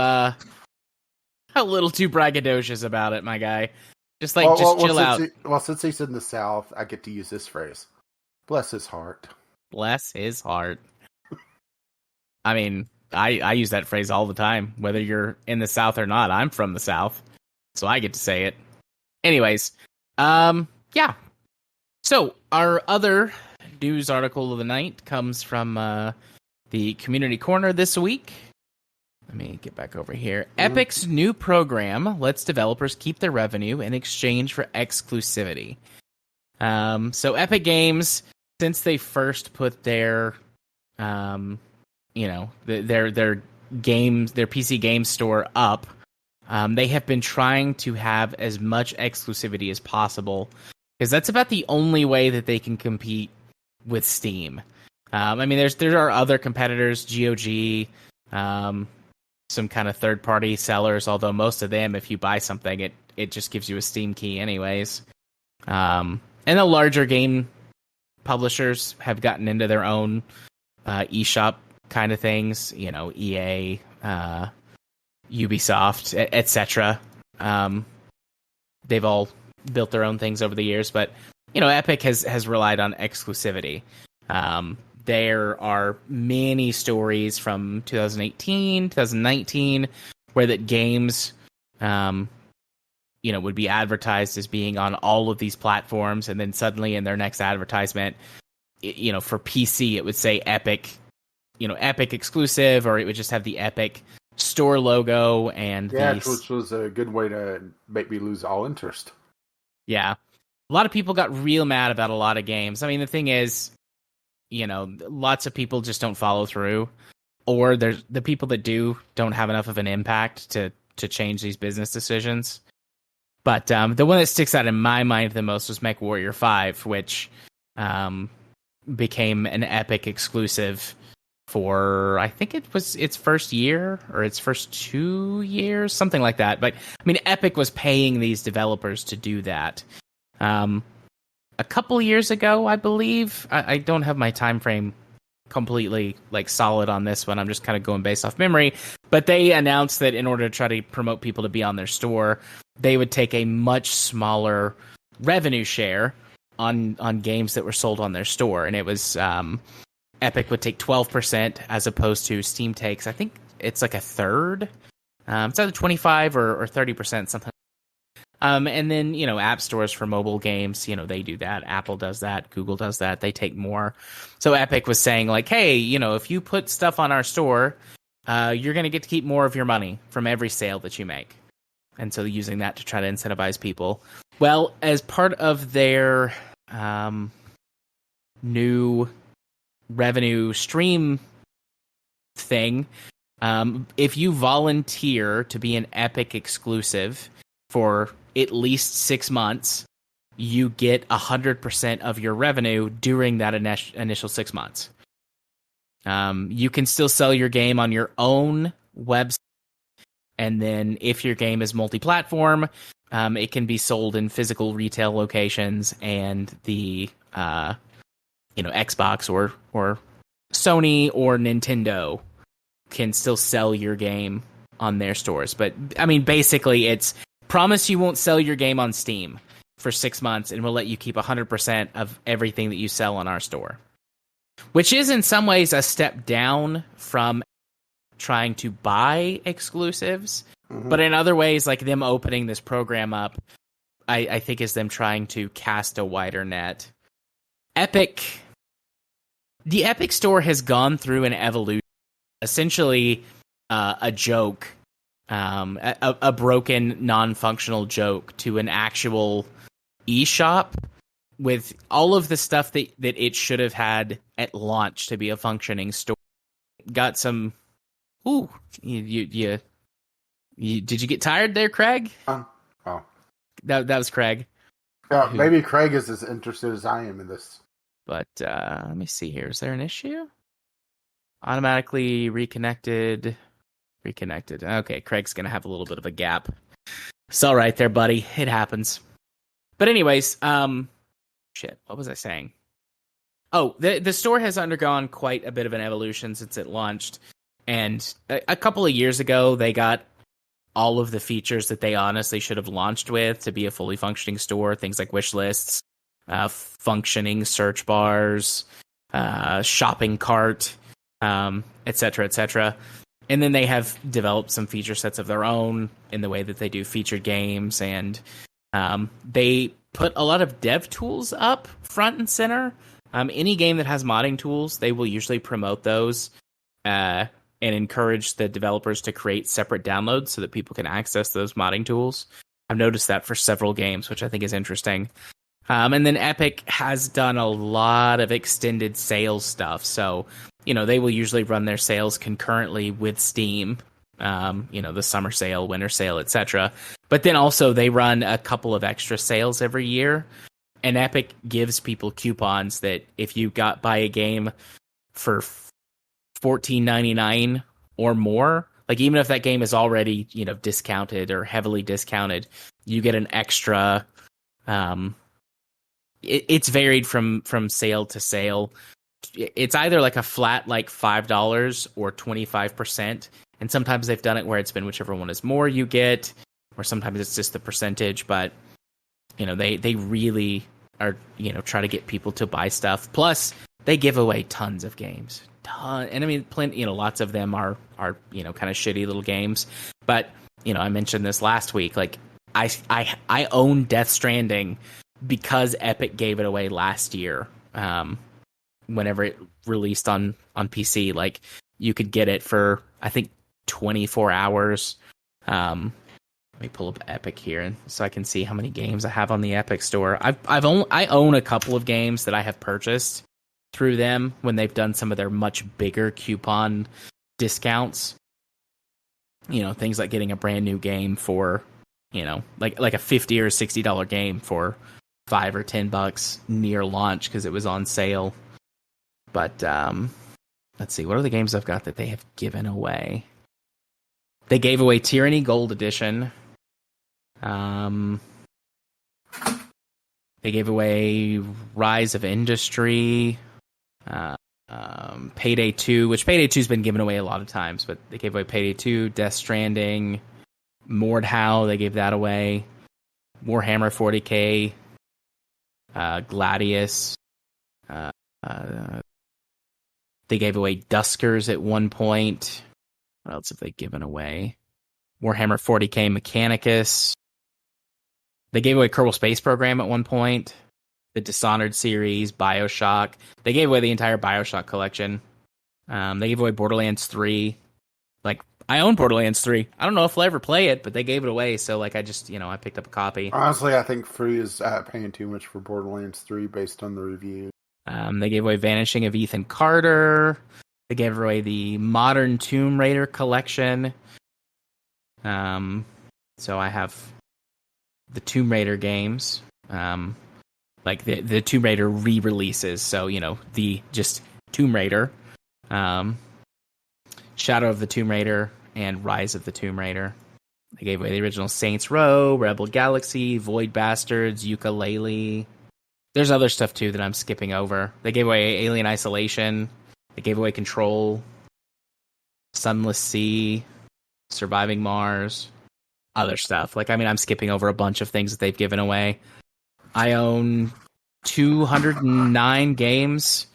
braggadocious about it, my guy. Just chill out. Since he's in the South, I get to use this phrase. Bless his heart. Bless his heart. I mean, I use that phrase all the time, whether you're in the South or not. I'm from the South, so I get to say it. Anyways, yeah. So, our other news article of the night comes from the Community Corner this week. Let me get back over here. Epic's new program lets developers keep their revenue in exchange for exclusivity. So Epic Games, since they first put their their games, their PC game store up, they have been trying to have as much exclusivity as possible because that's about the only way that they can compete with Steam. I mean, there are other competitors, GOG, some kind of third-party sellers, although most of them, if you buy something, it just gives you a Steam key anyways. And the larger game publishers have gotten into their own eShop kind of things, EA, Ubisoft, etc. They've all built their own things over the years, but Epic has relied on exclusivity. There are many stories from 2018, 2019, where that games, would be advertised as being on all of these platforms, and then suddenly in their next advertisement, for PC, it would say Epic, Epic exclusive, or it would just have the Epic store logo and which was a good way to make me lose all interest. Yeah, a lot of people got real mad about a lot of games. I mean, the thing is, lots of people just don't follow through, or there's the people that don't have enough of an impact to change these business decisions. But the one that sticks out in my mind the most was MechWarrior 5, which became an Epic exclusive for, I think it was its first year or its first 2 years, something like that. But I mean, Epic was paying these developers to do that. A couple years ago, I believe, I don't have my time frame completely solid on this one. I'm just kind of going based off memory. But they announced that in order to try to promote people to be on their store, they would take a much smaller revenue share on games that were sold on their store. And it was Epic would take 12% as opposed to Steam takes, I think it's like a third. It's either 25 or 30%, something. And then, app stores for mobile games, they do that. Apple does that. Google does that. They take more. So Epic was saying hey, if you put stuff on our store, you're going to get to keep more of your money from every sale that you make. And so using that to try to incentivize people. Well, as part of their new revenue stream thing, if you volunteer to be an Epic exclusive for at least 6 months, you get 100% of your revenue during that initial 6 months. You can still sell your game on your own website, and then if your game is multi-platform, it can be sold in physical retail locations, and the Xbox or Sony or Nintendo can still sell your game on their stores. But I mean, basically, it's promise you won't sell your game on Steam for 6 months, and we'll let you keep 100% of everything that you sell on our store. Which is in some ways a step down from trying to buy exclusives. Mm-hmm. But in other ways, them opening this program up, I think is them trying to cast a wider net. The Epic Store has gone through an evolution, essentially a joke, a broken, non-functional joke to an actual eShop with all of the stuff that it should have had at launch to be a functioning store. Got some... Ooh, you did you get tired there, Craig? Oh. That was Craig. Yeah, maybe Craig is as interested as I am in this. But let me see here. Is there an issue? Automatically reconnected. Okay, Craig's going to have a little bit of a gap. It's all right there, buddy. It happens. But anyways, shit, what was I saying? Oh, the store has undergone quite a bit of an evolution since it launched. And a couple of years ago, they got all of the features that they honestly should have launched with to be a fully functioning store. Things like wish lists, functioning search bars, shopping cart, etc., etc. And then they have developed some feature sets of their own in the way that they do featured games. And they put a lot of dev tools up front and center. Any game that has modding tools, they will usually promote those and encourage the developers to create separate downloads so that people can access those modding tools. I've noticed that for several games, which I think is interesting. And then Epic has done a lot of extended sales stuff. So, they will usually run their sales concurrently with Steam, the summer sale, winter sale, etc. But then also they run a couple of extra sales every year. And Epic gives people coupons that if you buy a game for $14.99 or more, like even if that game is already, discounted or heavily discounted, you get an extra. It's varied from sale to sale. It's either like a flat like $5 or 25%, and sometimes they've done it where it's been whichever one is more you get, or sometimes it's just the percentage. But they really are try to get people to buy stuff. Plus, they give away tons of games. And I mean, plenty. Lots of them are kind of shitty little games. But I mentioned this last week. Like I own Death Stranding because Epic gave it away last year. Whenever it released on PC, like you could get it for I think 24 hours. Let me pull up Epic here so I can see how many games I have on the Epic store. I own a couple of games that I have purchased through them when they've done some of their much bigger coupon discounts. Things like getting a brand new game for, like a $50 or $60 game for $5 or $10 near launch because it was on sale. But let's see, what are the games I've got that they have given away? They gave away Tyranny Gold Edition. They gave away Rise of Industry, Payday 2, which Payday 2's been given away a lot of times, but they gave away Payday 2, Death Stranding, Mordhau, they gave that away, Warhammer 40k, Gladius. They gave away Duskers at one point. What else have they given away? Warhammer 40k Mechanicus. They gave away Kerbal Space Program at one point. The Dishonored series, Bioshock. They gave away the entire Bioshock collection. They gave away Borderlands 3. Like, I own Borderlands 3. I don't know if I'll ever play it, but they gave it away, so like I just, I picked up a copy. Honestly, I think Free is paying too much for Borderlands 3 based on the review. They gave away Vanishing of Ethan Carter. They gave away the Modern Tomb Raider collection. So I have the Tomb Raider games, like the Tomb Raider re-releases. So the just Tomb Raider, Shadow of the Tomb Raider, and Rise of the Tomb Raider. They gave away the original Saints Row, Rebel Galaxy, Void Bastards, Yooka-Laylee. There's other stuff too that I'm skipping over. They gave away Alien Isolation. They gave away Control, Sunless Sea, Surviving Mars, other stuff. Like, I mean, I'm skipping over a bunch of things that they've given away. I own 209 games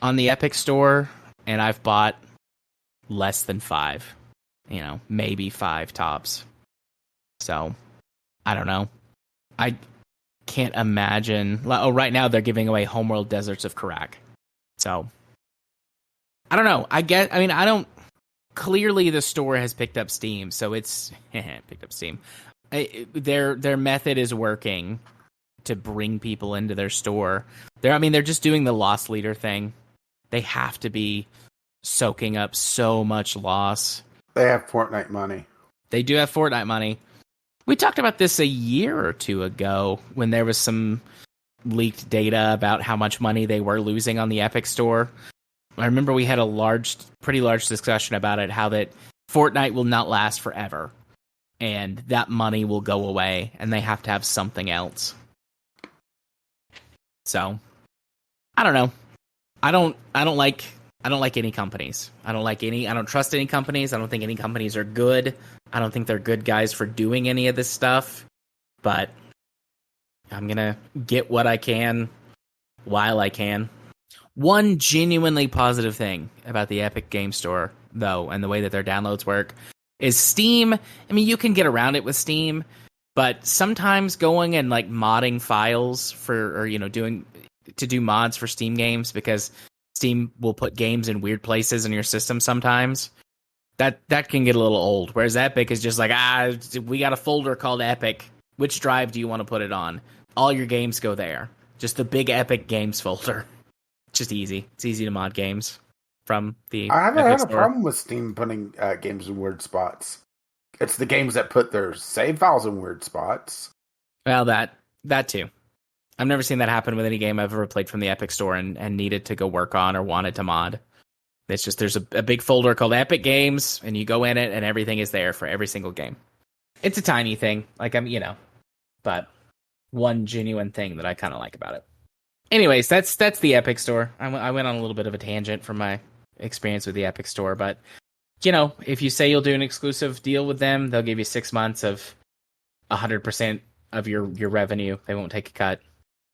on the Epic Store, and I've bought less than 5. Maybe 5 tops. So, I don't know. I can't imagine. Oh, right now they're giving away Homeworld Deserts of Karak. So, I don't know. I don't. Clearly, the store has picked up steam, so it's picked up steam. Their method is working to bring people into their store. They're just doing the loss leader thing. They have to be soaking up so much loss. They have Fortnite money. They do have Fortnite money. We talked about this a year or two ago when there was some leaked data about how much money they were losing on the Epic Store. I remember we had a pretty large discussion about it, how that Fortnite will not last forever, and that money will go away, and they have to have something else. So, I don't know. I don't like any companies. I don't trust any companies. I don't think any companies are good. I don't think they're good guys for doing any of this stuff. But I'm gonna get what I can while I can. One genuinely positive thing about the Epic Game Store, though, and the way that their downloads work, is Steam. I mean, you can get around it with Steam, but sometimes going and like modding files do mods for Steam games, because Steam will put games in weird places in your system sometimes. That can get a little old. Whereas Epic is just like, we got a folder called Epic. Which drive do you want to put it on? All your games go there. Just the big Epic Games folder. Just easy. It's easy to mod games from the I haven't Epic had a Store. problem with Steam putting games in weird spots. It's the games that put their save files in weird spots. Well, that too. I've never seen that happen with any game I've ever played from the Epic Store and needed to go work on or wanted to mod. It's just there's a big folder called Epic Games, and you go in it, and everything is there for every single game. It's a tiny thing, but one genuine thing that I kind of like about it. Anyways, that's the Epic Store. I went on a little bit of a tangent from my experience with the Epic Store, but if you say you'll do an exclusive deal with them, they'll give you 6 months of 100% of your revenue. They won't take a cut.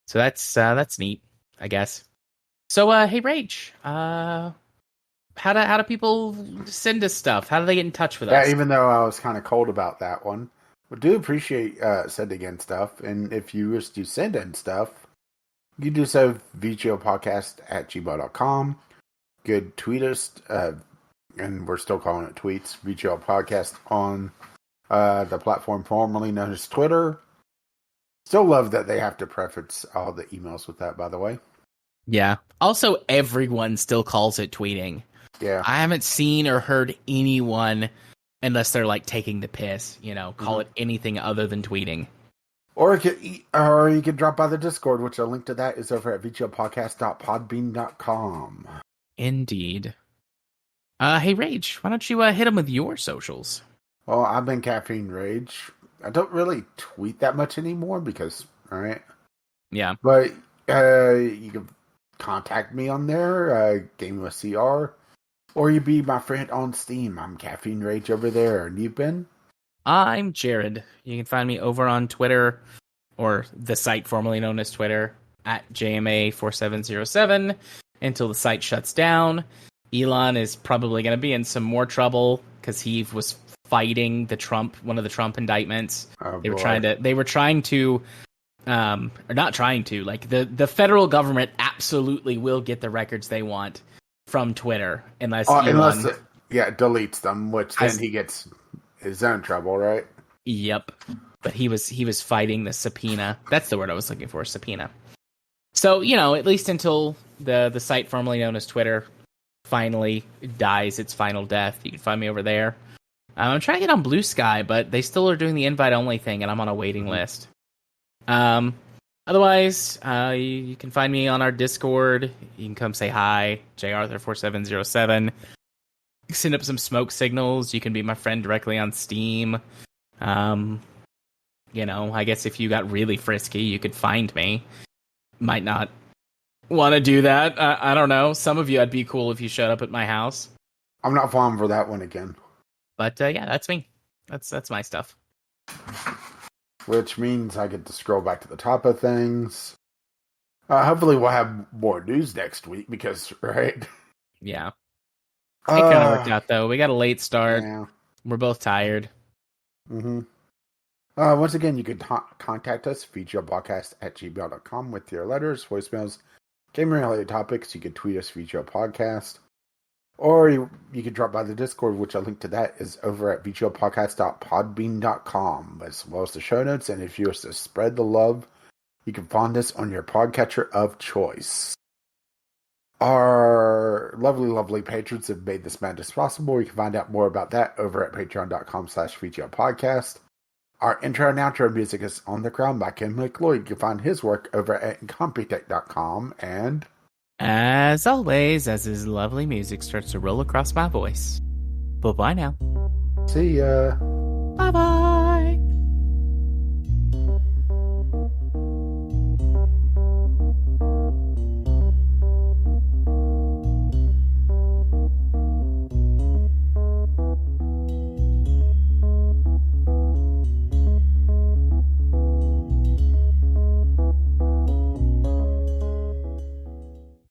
So that's neat, I guess. So hey Rage, how do people send us stuff? How do they get in touch with us? Yeah, even though I was kind of cold about that one, we do appreciate sending in stuff. And if you wish to send in stuff, you can do so VGLpodcast@gmail.com. You could tweet us, and we're still calling it tweets, VGL Podcast on the platform formerly known as Twitter. Still love that they have to preface all the emails with that, by the way. Yeah. Also, everyone still calls it tweeting. Yeah. I haven't seen or heard anyone, unless they're like taking the piss, call it anything other than tweeting. Or you could drop by the Discord, which a link to that is over at vglpodcast.podbean.com. Indeed. Hey Rage, why don't you hit them with your socials? Well, I've been Caffeine Rage. I don't really tweet that much anymore because, all right. Yeah. But you can contact me on there, Game with CR, or you be my friend on Steam. I'm Caffeine Rage over there. And you've been? I'm Jared. You can find me over on Twitter, or the site formerly known as Twitter, at JMA4707, until the site shuts down. Elon is probably going to be in some more trouble because he was fighting one of the Trump indictments. Oh, they were trying to, or not trying to, like the federal government absolutely will get the records they want from Twitter unless Elon deletes them, which then he gets his own trouble, right? Yep. But he was fighting the subpoena. That's the word I was looking for, subpoena. So, at least until the site formerly known as Twitter finally dies its final death, you can find me over there. I'm trying to get on Blue Sky, but they still are doing the invite-only thing, and I'm on a waiting list. Otherwise, you can find me on our Discord. You can come say hi, jarthur4707. Send up some smoke signals. You can be my friend directly on Steam. I guess if you got really frisky, you could find me. Might not want to do that. I don't know. Some of you, I'd be cool if you showed up at my house. I'm not falling for that one again. But yeah, that's me. That's my stuff. Which means I get to scroll back to the top of things. Hopefully we'll have more news next week because, right? Yeah. It kind of worked out, though. We got a late start. Yeah. We're both tired. Mm-hmm. Once again, you can contact us, VGLpodcast@gmail.com, with your letters, voicemails, game-related topics. You can tweet us, VGLpodcast. Or you can drop by the Discord, which a link to that is over at vglpodcast.podbean.com, as well as the show notes. And if you wish to spread the love, you can find us on your podcatcher of choice. Our lovely, lovely patrons have made this madness possible. You can find out more about that over at patreon.com/VGLpodcast. Our intro and outro music is On the Crown by Kim McLeod. You can find his work over at incompetech.com. And as always, as his lovely music starts to roll across my voice. Bye-bye now. See ya. Bye-bye.